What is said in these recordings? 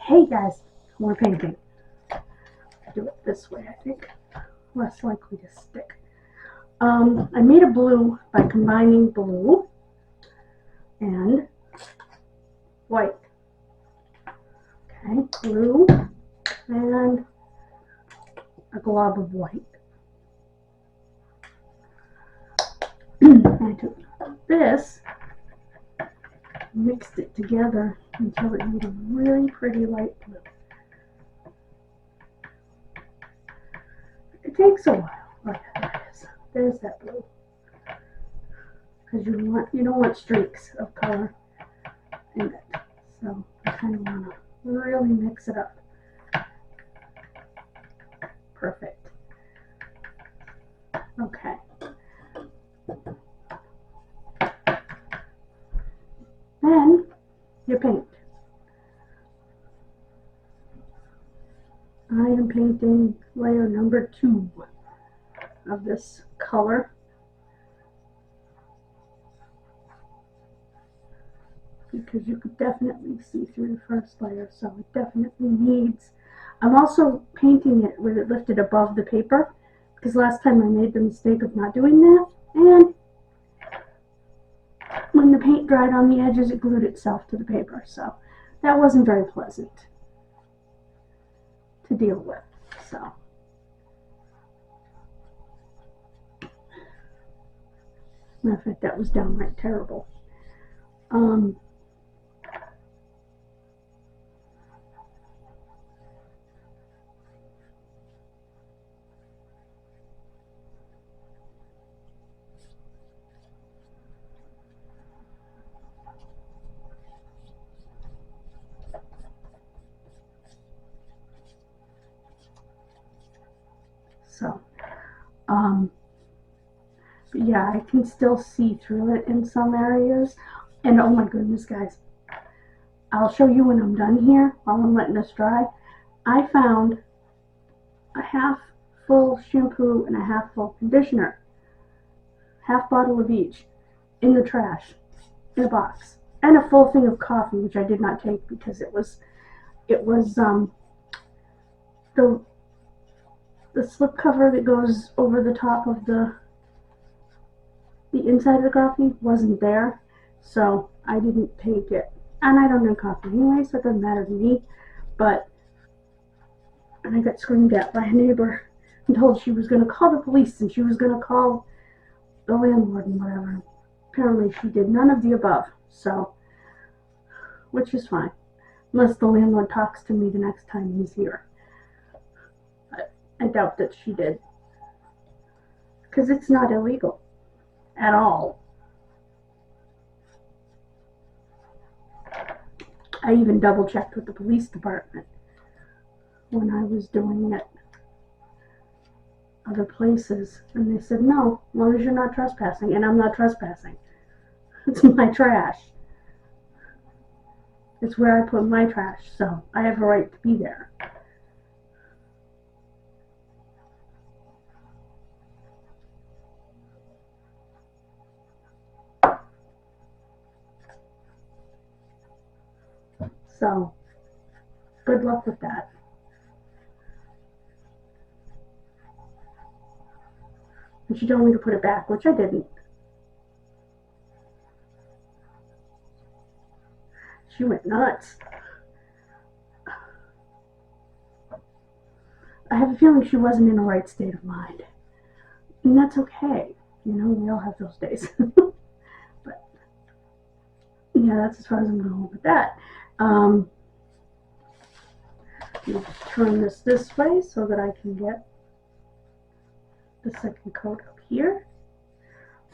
Hey guys, more painting. Do it this way, I think. Less likely to stick. I made a blue by combining blue and white. Okay, blue and a glob of white. I took this, mixed it together until it made a really pretty light blue. It takes a while. Oh, there it is. There's that blue. Because you don't want streaks of color in it. So I kind of want to really mix it up. Perfect. Okay. Then you paint. I am painting layer number 2 of this color. Because you could definitely see through the first layer, so it definitely needs. I'm also painting it with it lifted above the paper, because last time I made the mistake of not doing that, and when the paint dried on the edges, it glued itself to the paper, so that wasn't very pleasant to deal with. So matter of fact, that was downright terrible. So, but yeah, I can still see through it in some areas. And oh my goodness, guys, I'll show you when I'm done here, while I'm letting this dry. I found a half full shampoo and a half full conditioner, half bottle of each, in the trash, in a box, and a full thing of coffee, which I did not take because it was the slip cover that goes over the top of the inside of the coffee wasn't there, so I didn't take it. And I don't drink coffee anyway, so it doesn't matter to me. But and I got screamed at by a neighbor and told she was going to call the police and she was going to call the landlord and whatever. Apparently she did none of the above, so, which is fine, unless the landlord talks to me the next time he's here. I doubt that she did, because it's not illegal at all. I even double checked with the police department when I was doing it other places, and they said no, as long as you're not trespassing. And I'm not trespassing. It's my trash. It's where I put my trash, so I have a right to be there. So, good luck with that. And she told me to put it back, which I didn't. She went nuts. I have a feeling she wasn't in a right state of mind. And that's okay. You know, we all have those days. But, yeah, that's as far as I'm going with that. Turn this way so that I can get the second coat up here.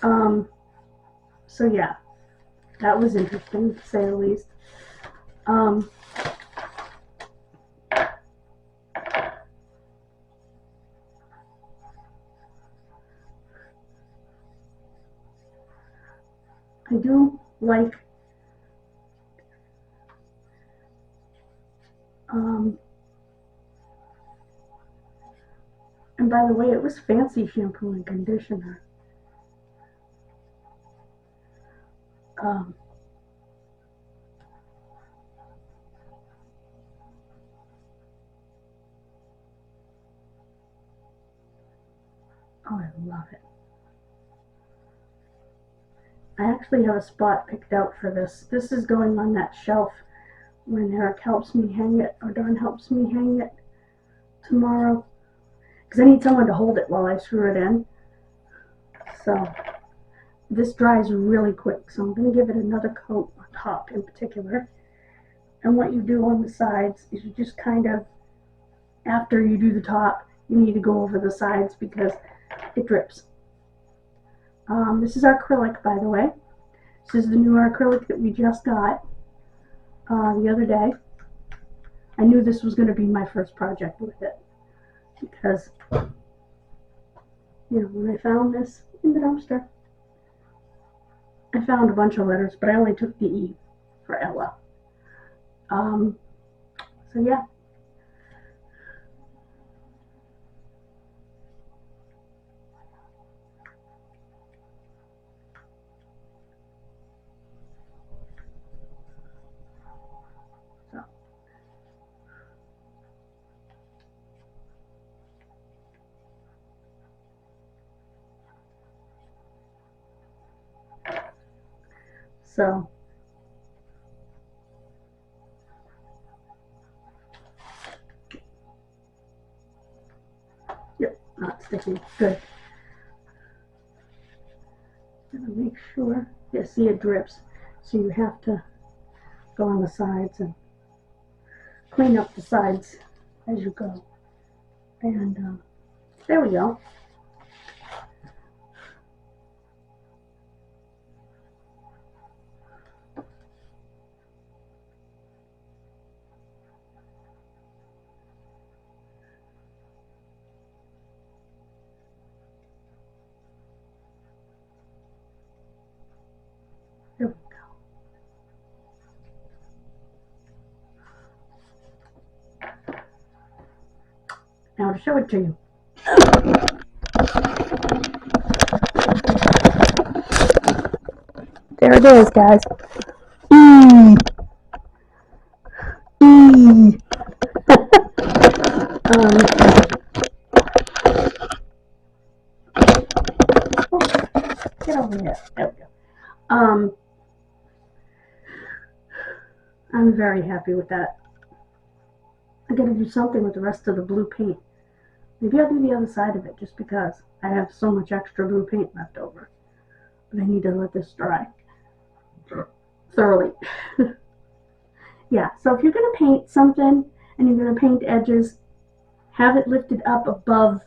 So yeah, that was interesting to say the least. I do like and by the way, it was fancy shampoo and conditioner. I actually have a spot picked out for this. This is going on that shelf when Eric helps me hang it, or Dawn helps me hang it tomorrow, because I need someone to hold it while I screw it in. So this dries really quick, so I'm going to give it another coat on top in particular. And what you do on the sides is you just kind of, after you do the top, you need to go over the sides because it drips. This is acrylic, by the way. This is the new acrylic that we just got the other day. I knew this was going to be my first project with it because, you know, when I found this in the dumpster, I found a bunch of letters, but I only took the E for Ella. So yeah. So yep, not sticky. Good. Gonna make sure. Yeah, see it drips. So you have to go on the sides and clean up the sides as you go. And there we go. There we go. Now to show it to you. There it is, guys. Get over here. There we go. I'm very happy with that. I gotta do something with the rest of the blue paint. Maybe I'll do the other side of it just because I have so much extra blue paint left over. But I need to let this dry thoroughly. Yeah, so if you're gonna paint something and you're gonna paint edges, have it lifted up above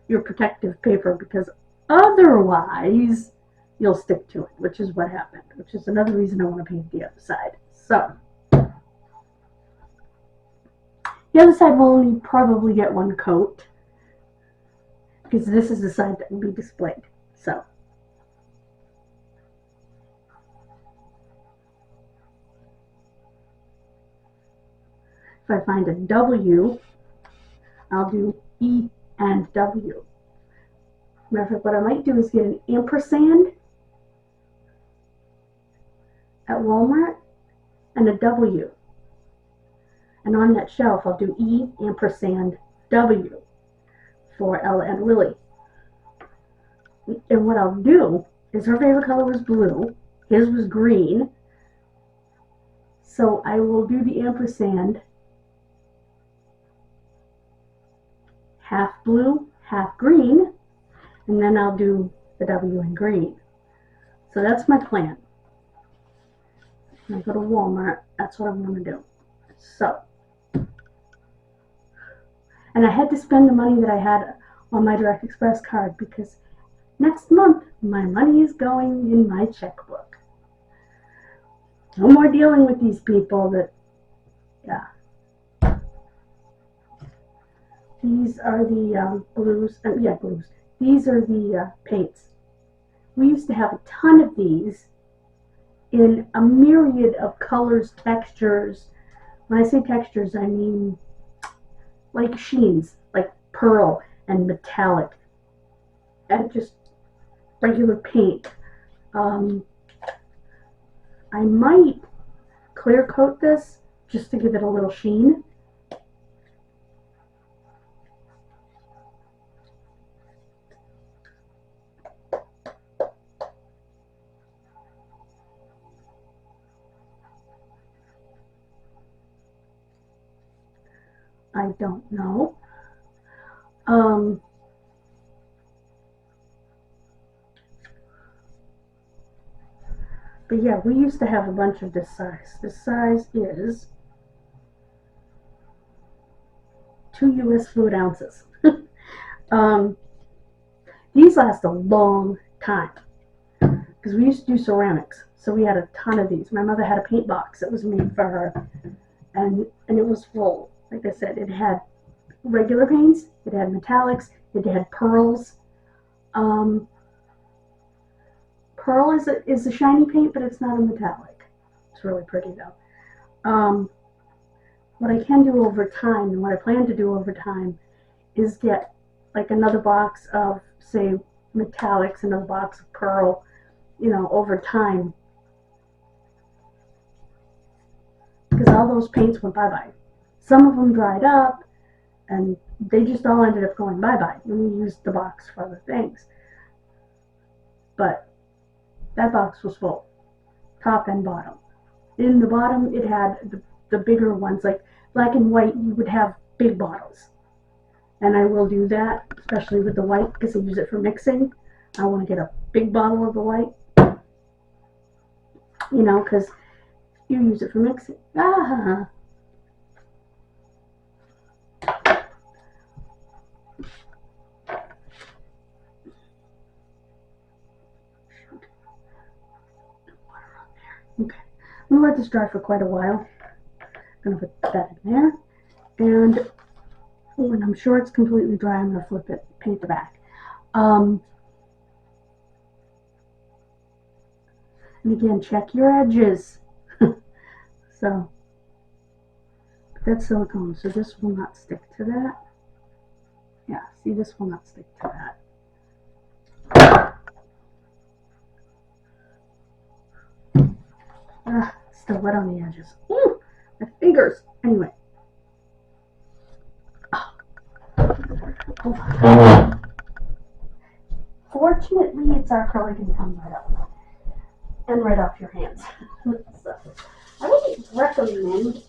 your protective paper, because otherwise you'll stick to it, which is what happened, which is another reason I want to paint the other side. So the other side will only probably get one coat because this is the side that will be displayed. So if I find a W, I'll do E and W. Matter of fact, what I might do is get an ampersand at Walmart and a W. And on that shelf, I'll do E ampersand W for Ella and Lily. And what I'll do is her favorite color was blue, his was green. So I will do the ampersand half blue, half green, and then I'll do the W in green. So that's my plan. When I go to Walmart, that's what I'm going to do. So, and I had to spend the money that I had on my Direct Express card because next month my money is going in my checkbook. No more dealing with these people that, yeah. These are the blues, blues. These are the paints. We used to have a ton of these in a myriad of colors, textures. When I say textures, I mean like sheens, like pearl and metallic, and just regular paint. I might clear coat this just to give it a little sheen. I don't know. But yeah, we used to have a bunch of this size. This size is 2 US fluid ounces. These last a long time because we used to do ceramics, so we had a ton of these. My mother had a paint box that was made for her, and it was full. Like I said, it had regular paints, it had metallics, it had pearls. Pearl is a shiny paint, but it's not a metallic. It's really pretty though. What I can do over time, and what I plan to do over time, is get like another box of, say, metallics, another box of pearl, you know, over time. Because all those paints went bye-bye. Some of them dried up, and they just all ended up going bye-bye. And we used the box for other things. But that box was full, top and bottom. In the bottom, it had the bigger ones, like black and white, you would have big bottles. And I will do that, especially with the white, because I use it for mixing. I want to get a big bottle of the white, you know, because you use it for mixing. Ah. Okay, I'm going to let this dry for quite a while. I'm going to put that in there. And when I'm sure it's completely dry, I'm going to flip it, paint the back. And again, check your edges. So, that's silicone, so this will not stick to that. Yeah, see, this will not stick to that. Still wet on the edges. Ooh, my fingers. Anyway. Oh. Hold on. Fortunately, it's acrylic and comes right up. And right off your hands. So, I wouldn't recommend,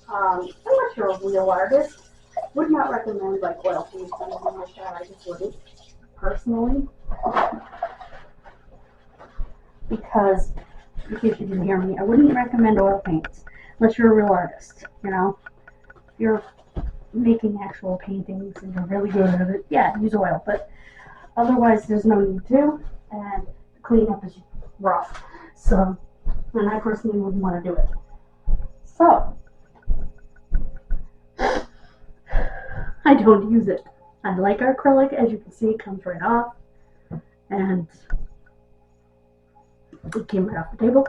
unless you're a real artist, would not recommend like oil paints or anything like that. I just wouldn't, personally. Because, in case you didn't hear me, I wouldn't recommend oil paints unless you're a real artist, you know. If you're making actual paintings and you're really good at it, yeah, use oil, but otherwise there's no need to, and the cleanup is rough. So, and I personally wouldn't want to do it. So, I don't use it. I like acrylic. As you can see, it comes right off, and it came right off the table.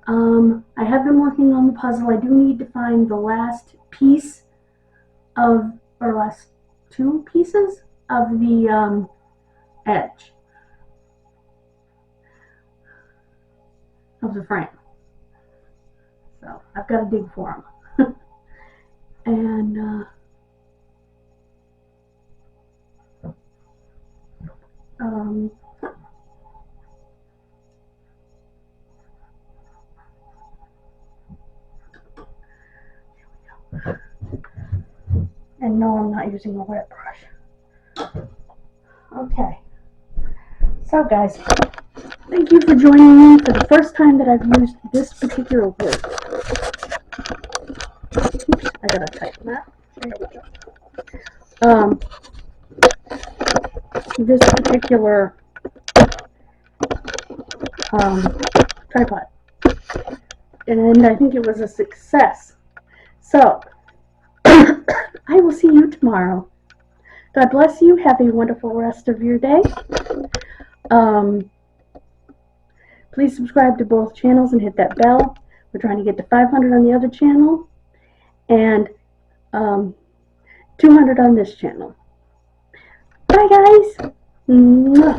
I have been working on the puzzle. I do need to find the last piece of, or last 2 pieces of the edge of the frame. So I've got to dig for them. And and no, I'm not using a wet brush. Okay. So guys, thank you for joining me for the first time that I've used this particular word. Oops, I gotta tighten that. There we go. This particular tripod. And I think it was a success. So, I will see you tomorrow. God bless you. Have a wonderful rest of your day. Please subscribe to both channels and hit that bell. We're trying to get to 500 on the other channel and 200 on this channel. Bye, guys. Mwah.